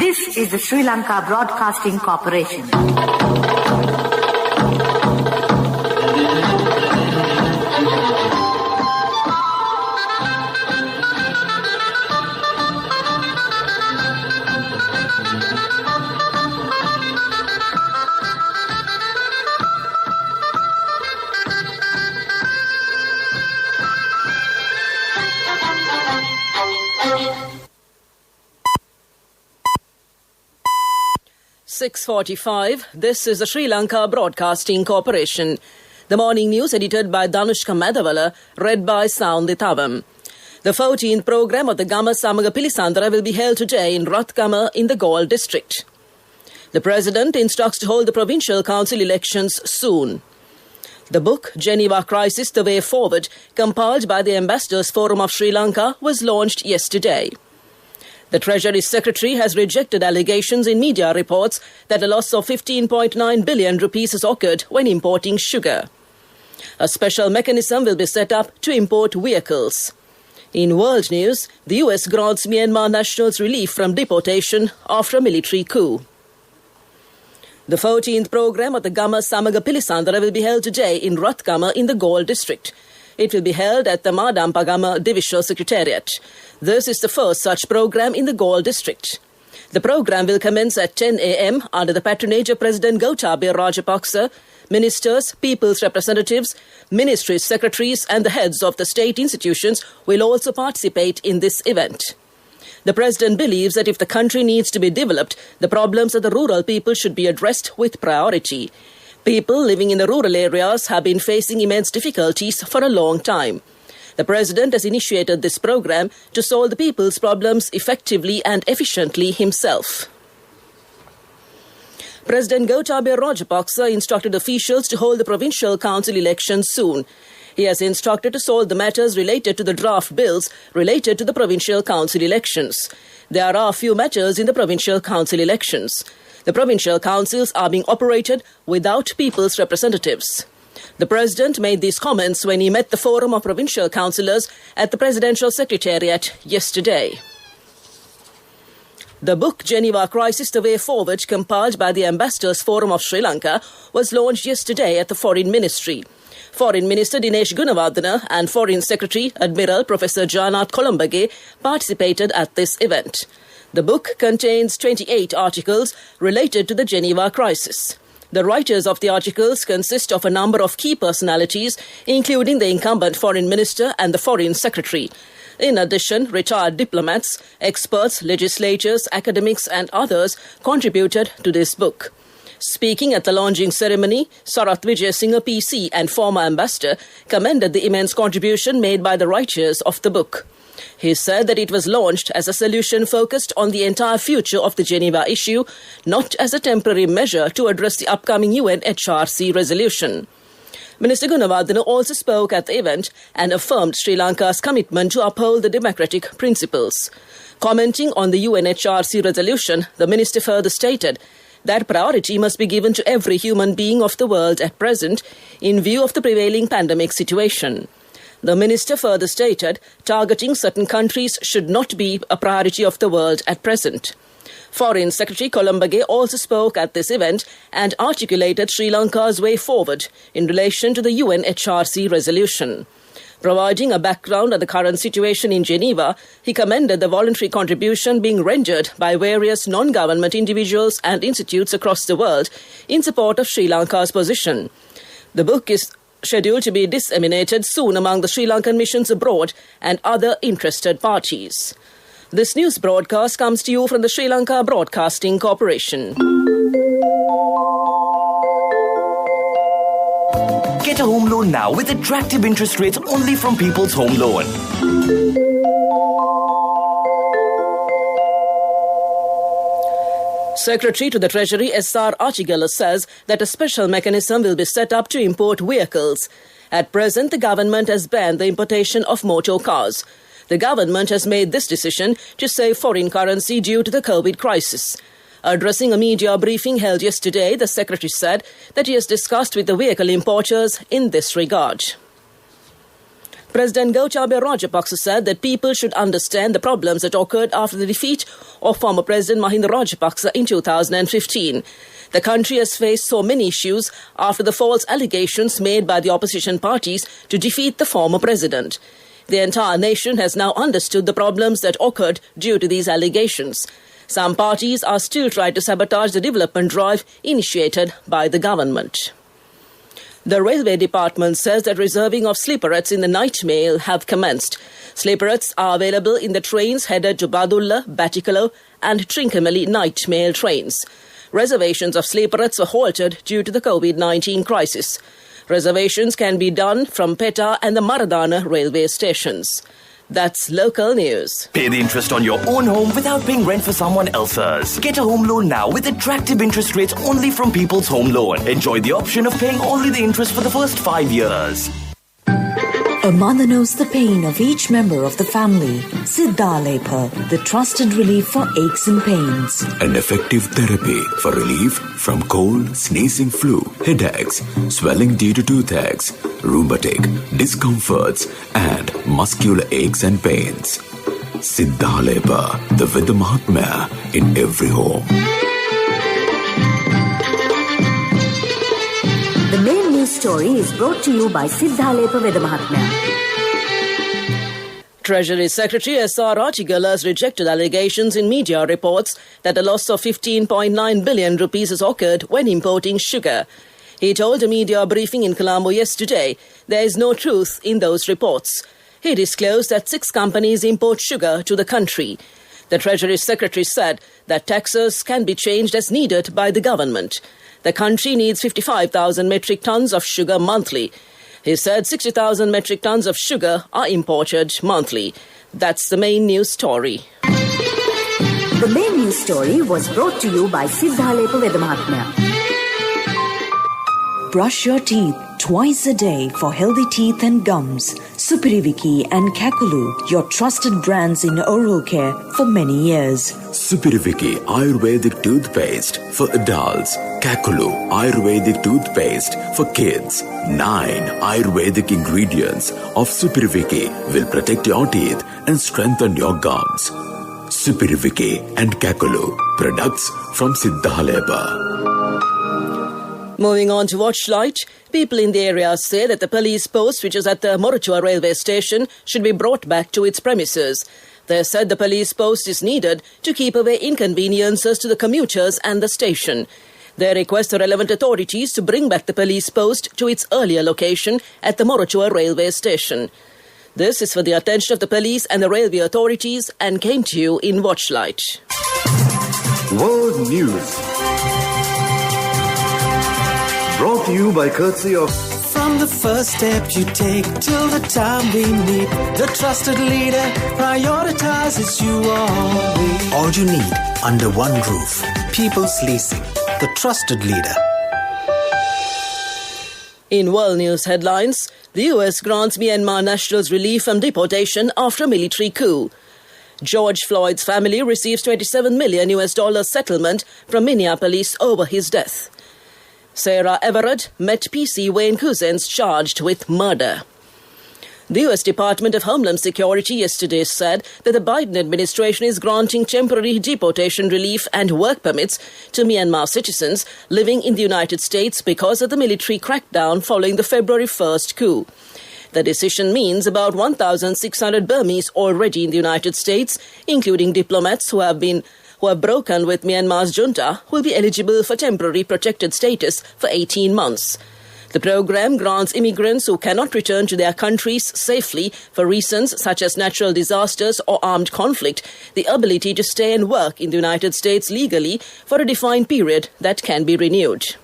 This is the Sri Lanka Broadcasting Corporation. .45. This is the Sri Lanka Broadcasting Corporation. The morning news edited by Danushka Madhavala, read by Soundithavam. The 14th programme of the Gama Samaga Pilisandra will be held today in Rathgama in the Galle district. The President instructs to hold the provincial council elections soon. The book, Geneva Crisis, The Way Forward, compiled by the Ambassadors Forum of Sri Lanka, was launched yesterday. The Treasury Secretary has rejected allegations in media reports that a loss of 15.9 billion rupees has occurred when importing sugar. A special mechanism will be set up to import vehicles. In world news, the US grants Myanmar nationals relief from deportation after a military coup. The 14th programme of the Gama Samaga Pilisandra will be held today in Rathgama in the Galle district. It will be held at the Madampagama Divisional Secretariat. This is the first such programme in the Galle district. The programme will commence at 10 a.m. under the patronage of President Gotabaya Rajapaksa. Ministers, people's representatives, ministry secretaries and the heads of the state institutions will also participate in this event. The President believes that if the country needs to be developed, the problems of the rural people should be addressed with priority. People living in the rural areas have been facing immense difficulties for a long time. The President has initiated this program to solve the people's problems effectively and efficiently himself. President Gotabaya Rajapaksa instructed officials to hold the provincial council elections soon. He has instructed to solve the matters related to the draft bills related to the provincial council elections. There are a few matters in the provincial council elections. The provincial councils are being operated without people's representatives. The President made these comments when he met the Forum of Provincial Councillors at the Presidential Secretariat yesterday. The book Geneva Crisis, The Way Forward, compiled by the Ambassadors Forum of Sri Lanka, was launched yesterday at the Foreign Ministry. Foreign Minister Dinesh Gunawardena and Foreign Secretary Admiral Professor Janath Colombage participated at this event. The book contains 28 articles related to the Geneva crisis. The writers of the articles consist of a number of key personalities, including the incumbent Foreign Minister and the Foreign Secretary. In addition, retired diplomats, experts, legislators, academics and others contributed to this book. Speaking at the launching ceremony, Sarath Vijayasinghe PC and former ambassador commended the immense contribution made by the writers of the book. He said that it was launched as a solution focused on the entire future of the Geneva issue, not as a temporary measure to address the upcoming UN HRC resolution. Minister Gunawardena also spoke at the event and affirmed Sri Lanka's commitment to uphold the democratic principles. Commenting on the UN HRC resolution, the minister further stated that priority must be given to every human being of the world at present in view of the prevailing pandemic situation. The minister further stated targeting certain countries should not be a priority of the world at present. Foreign Secretary Colombage also spoke at this event and articulated Sri Lanka's way forward in relation to the UN HRC resolution. Providing a background on the current situation in Geneva, he commended the voluntary contribution being rendered by various non-government individuals and institutes across the world in support of Sri Lanka's position. The book is scheduled to be disseminated soon among the Sri Lankan missions abroad and other interested parties. This news broadcast comes to you from the Sri Lanka Broadcasting Corporation. Get a home loan now with attractive interest rates only from People's Home Loan. Secretary to the Treasury S.R. Archigala says that a special mechanism will be set up to import vehicles. At present, the government has banned the importation of motor cars. The government has made this decision to save foreign currency due to the COVID crisis. Addressing a media briefing held yesterday, the Secretary said that he has discussed with the vehicle importers in this regard. President Gotabaya Rajapaksa said that people should understand the problems that occurred after the defeat of former President Mahinda Rajapaksa in 2015. The country has faced so many issues after the false allegations made by the opposition parties to defeat the former president. The entire nation has now understood the problems that occurred due to these allegations. Some parties are still trying to sabotage the development drive initiated by the government. The Railway Department says that reserving of sleeperettes in the night mail have commenced. Sleeperettes are available in the trains headed to Badulla, Batticaloa and Trincomalee night mail trains. Reservations of sleeperettes were halted due to the COVID-19 crisis. Reservations can be done from Petta and the Maradana railway stations. That's local news. Pay the interest on your own home without paying rent for someone else's. Get a home loan now with attractive interest rates only from People's Home Loan. Enjoy the option of paying only the interest for the first 5 years. A mother knows the pain of each member of the family. Siddhalepa, the trusted relief for aches and pains. An effective therapy for relief from cold, sneezing, flu, headaches, swelling due to toothaches, rheumatic, discomforts, and muscular aches and pains. Siddhalepa, the Vidya Mahatmya in every home. The main news story is brought to you by Siddhalepa Vidya Mahatmya. Treasury Secretary S.R. Ratigal has rejected allegations in media reports that a loss of 15.9 billion rupees has occurred when importing sugar. He told a media briefing in Colombo yesterday there is no truth in those reports. He disclosed that 6 companies import sugar to the country. The Treasury Secretary said that taxes can be changed as needed by the government. The country needs 55,000 metric tons of sugar monthly. He said 60,000 metric tons of sugar are imported monthly. That's the main news story. The main news story was brought to you by Siddhalepa Vidya Mahatmya. Brush your teeth twice a day for healthy teeth and gums. Supiriviki and Kakulu, your trusted brands in oral care for many years. Supiriviki Ayurvedic toothpaste for adults. Kakulu Ayurvedic toothpaste for kids. 9 Ayurvedic ingredients of Supiriviki will protect your teeth and strengthen your gums. Supiriviki and Kakulu, products from Siddhalepa. Moving on to Watchlight, people in the area say that the police post, which is at the Moratuwa railway station, should be brought back to its premises. They said the police post is needed to keep away inconveniences to the commuters and the station. They request the relevant authorities to bring back the police post to its earlier location at the Moratuwa railway station. This is for the attention of the police and the railway authorities and came to you in Watchlight. World News. Brought to you by courtesy of... From the first step you take till the time we meet, the trusted leader prioritizes you always. All you need under one roof. People's Leasing, the trusted leader. In world news headlines, the US grants Myanmar nationals relief from deportation after a military coup. George Floyd's family receives $27 million settlement from Minneapolis over his death. Sarah Everett met PC Wayne Couzens charged with murder. The U.S. Department of Homeland Security yesterday said that the Biden administration is granting temporary deportation relief and work permits to Myanmar citizens living in the United States because of the military crackdown following the February 1st coup. The decision means about 1,600 Burmese already in the United States, including diplomats who have broken with Myanmar's junta, will be eligible for temporary protected status for 18 months. The program grants immigrants who cannot return to their countries safely for reasons such as natural disasters or armed conflict the ability to stay and work in the United States legally for a defined period that can be renewed.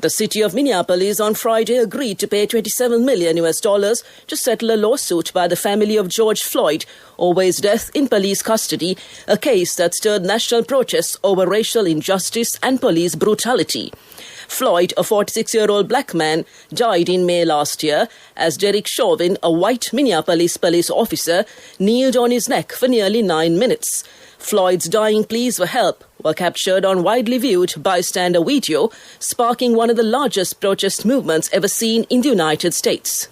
The city of Minneapolis on Friday agreed to pay $27 million to settle a lawsuit by the family of George Floyd over his death in police custody, a case that stirred national protests over racial injustice and police brutality. Floyd, a 46-year-old black man, died in May last year as Derek Chauvin, a white Minneapolis police officer, kneeled on his neck for nearly 9 minutes. Floyd's dying pleas for help were captured on widely viewed bystander video, sparking one of the largest protest movements ever seen in the United States.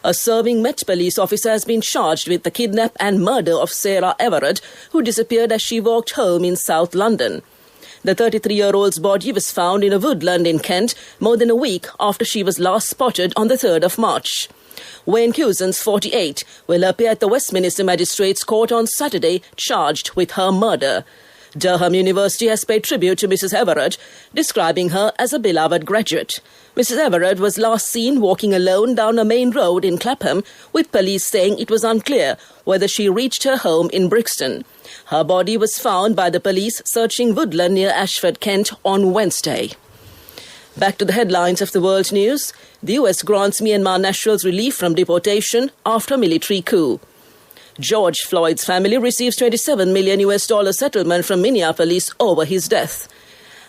A serving Met police officer has been charged with the kidnap and murder of Sarah Everett, who disappeared as she walked home in South London. The 33-year-old's body was found in a woodland in Kent more than a week after she was last spotted on the 3rd of March. Wayne Cousins, 48, will appear at the Westminster Magistrates Court on Saturday, charged with her murder. Durham University has paid tribute to Mrs. Everett, describing her as a beloved graduate. Mrs. Everett was last seen walking alone down a main road in Clapham, with police saying it was unclear whether she reached her home in Brixton. Her body was found by the police searching woodland near Ashford, Kent on Wednesday. Back to the headlines of the world news. The US grants Myanmar nationals relief from deportation after military coup. George Floyd's family receives $27 million settlement from Minneapolis over his death.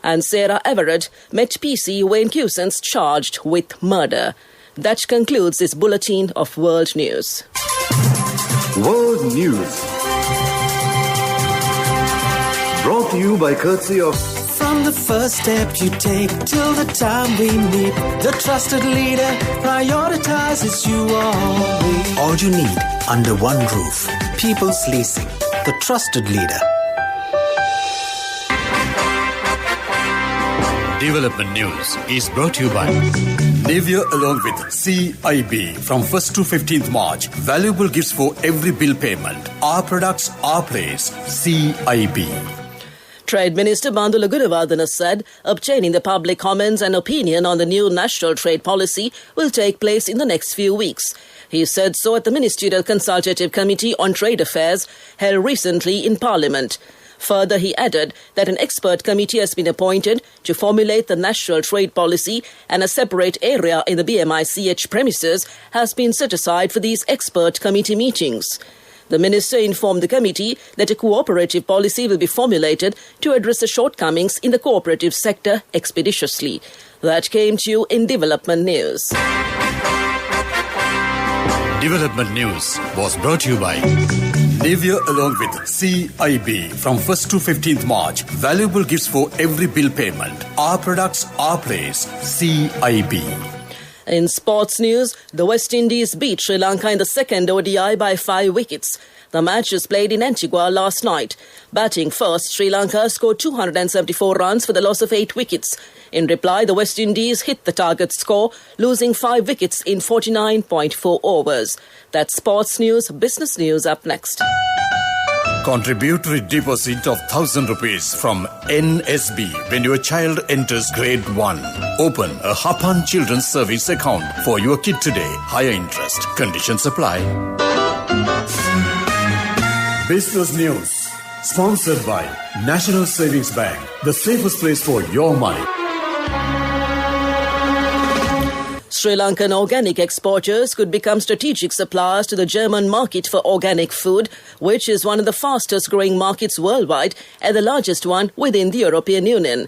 And Sarah Everett met PC Wayne Cousins charged with murder. That concludes this bulletin of world news. World News. Brought to you by courtesy of... From the first step you take till the time we meet, the trusted leader prioritizes you always. All you need under one roof. People's Leasing, the trusted leader. Development News is brought to you by Navia along with CIB from 1st to 15th March. Valuable gifts for every bill payment. Our products, our place. CIB. Trade Minister Bandula Gunawardena said obtaining the public comments and opinion on the new national trade policy will take place in the next few weeks. He said so at the Ministerial Consultative Committee on Trade Affairs held recently in Parliament. Further, he added that an expert committee has been appointed to formulate the national trade policy, and a separate area in the BMICH premises has been set aside for these expert committee meetings. The minister informed the committee that a cooperative policy will be formulated to address the shortcomings in the cooperative sector expeditiously. That came to you in Development News. Development News was brought to you by Navia along with CIB from 1st to 15th March. Valuable gifts for every bill payment. Our products, our place. CIB. In sports news, the West Indies beat Sri Lanka in the second ODI by 5 wickets. The match was played in Antigua last night. Batting first, Sri Lanka scored 274 runs for the loss of 8 wickets. In reply, the West Indies hit the target score, losing 5 wickets in 49.4 overs. That's sports news. Business news up next. Contributory deposit of 1,000 rupees from NSB when your child enters grade 1. Open a Hapan Children's Service account for your kid today. Higher interest. Conditions apply. Business News. Sponsored by National Savings Bank. The safest place for your money. Sri Lankan organic exporters could become strategic suppliers to the German market for organic food, which is one of the fastest growing markets worldwide and the largest one within the European Union.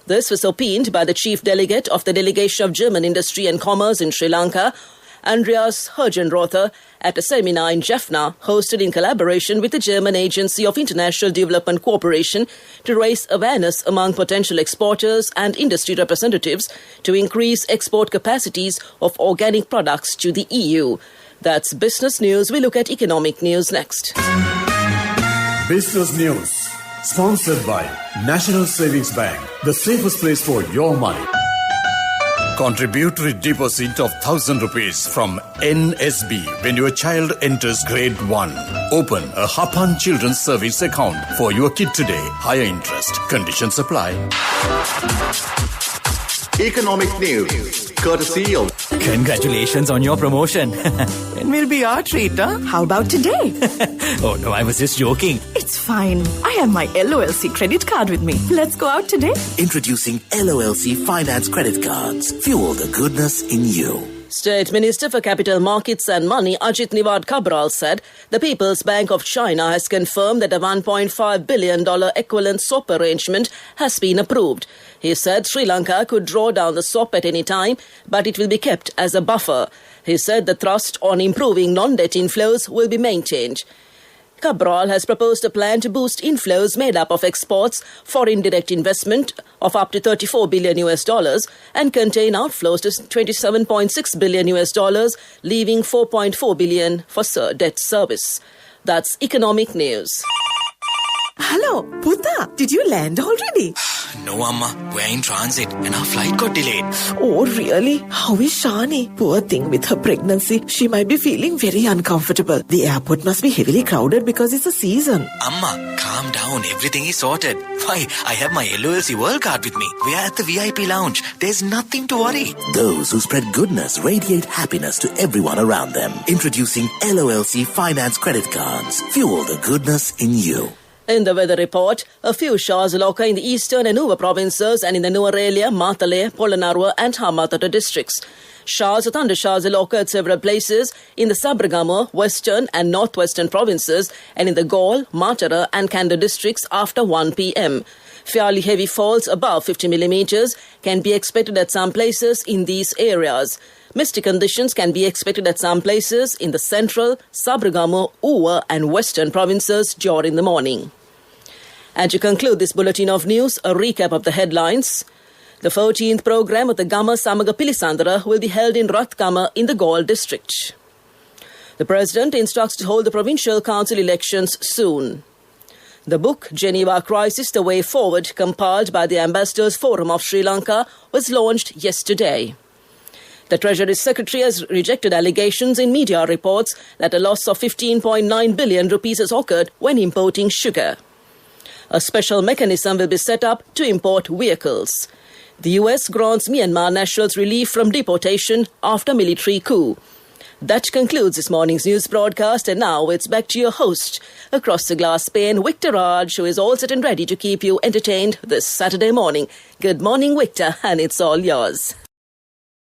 This was opined by the chief delegate of the Delegation of German Industry and Commerce in Sri Lanka, Andreas Hergenrother, at a seminar in Jaffna hosted in collaboration with the German Agency of International Development Cooperation to raise awareness among potential exporters and industry representatives to increase export capacities of organic products to the EU. That's business news. We look at economic news next. Business News. Sponsored by National Savings Bank. The safest place for your money. Contributory deposit of 1,000 rupees from NSB when your child enters grade 1. Open a Hapan Children's Service account for your kid today. Higher interest. Conditions apply. Economic News. Courtesy of... Congratulations on your promotion. When will be our treat, huh? How about today? Oh no, I was just joking. It's fine. I have my LOLC credit card with me. Let's go out today. Introducing LOLC Finance Credit Cards. Fuel the goodness in you. State Minister for Capital Markets and Money Ajit Niwad Cabral said the People's Bank of China has confirmed that a $1.5 billion equivalent swap arrangement has been approved. He said Sri Lanka could draw down the swap at any time, but it will be kept as a buffer. He said the thrust on improving non-debt inflows will be maintained. Cabral has proposed a plan to boost inflows made up of exports, foreign direct investment of up to $34 billion and contain outflows to $27.6 billion, leaving $4.4 billion for debt service. That's economic news. Hello, Puta, did you land already? No, Amma. We're in transit and our flight got delayed. Oh, really? How is Shani? Poor thing with her pregnancy. She might be feeling very uncomfortable. The airport must be heavily crowded because it's a season. Amma, calm down. Everything is sorted. Why, I have my LOLC World Card with me. We are at the VIP lounge. There's nothing to worry. Those who spread goodness radiate happiness to everyone around them. Introducing LOLC Finance Credit Cards. Fuel the goodness in you. In the weather report, a few showers will occur in the eastern and Nuva provinces and in the Nuwara, Matale, Polonnaruwa and Hambantota districts. Showers or thundershowers will occur at several places in the Sabaragamuwa, western and northwestern provinces and in the Galle, Matara and Kanda districts after 1 p.m. Fairly heavy falls above 50 millimeters can be expected at some places in these areas. Misty conditions can be expected at some places in the central, Sabaragamuwa, Uva and western provinces during the morning. And to conclude this bulletin of news, a recap of the headlines. The 14th program of the Gama Samaga Pilisandra will be held in Rathkama in the Galle district. The President instructs to hold the provincial council elections soon. The book, Geneva Crisis, The Way Forward, compiled by the Ambassadors Forum of Sri Lanka, was launched yesterday. The Treasury Secretary has rejected allegations in media reports that a loss of 15.9 billion rupees has occurred when importing sugar. A special mechanism will be set up to import vehicles. The US grants Myanmar nationals relief from deportation after military coup. That concludes this morning's news broadcast, and now it's back to your host across the glass pane, Victor Raj, who is all set and ready to keep you entertained this Saturday morning. Good morning, Victor, and it's all yours.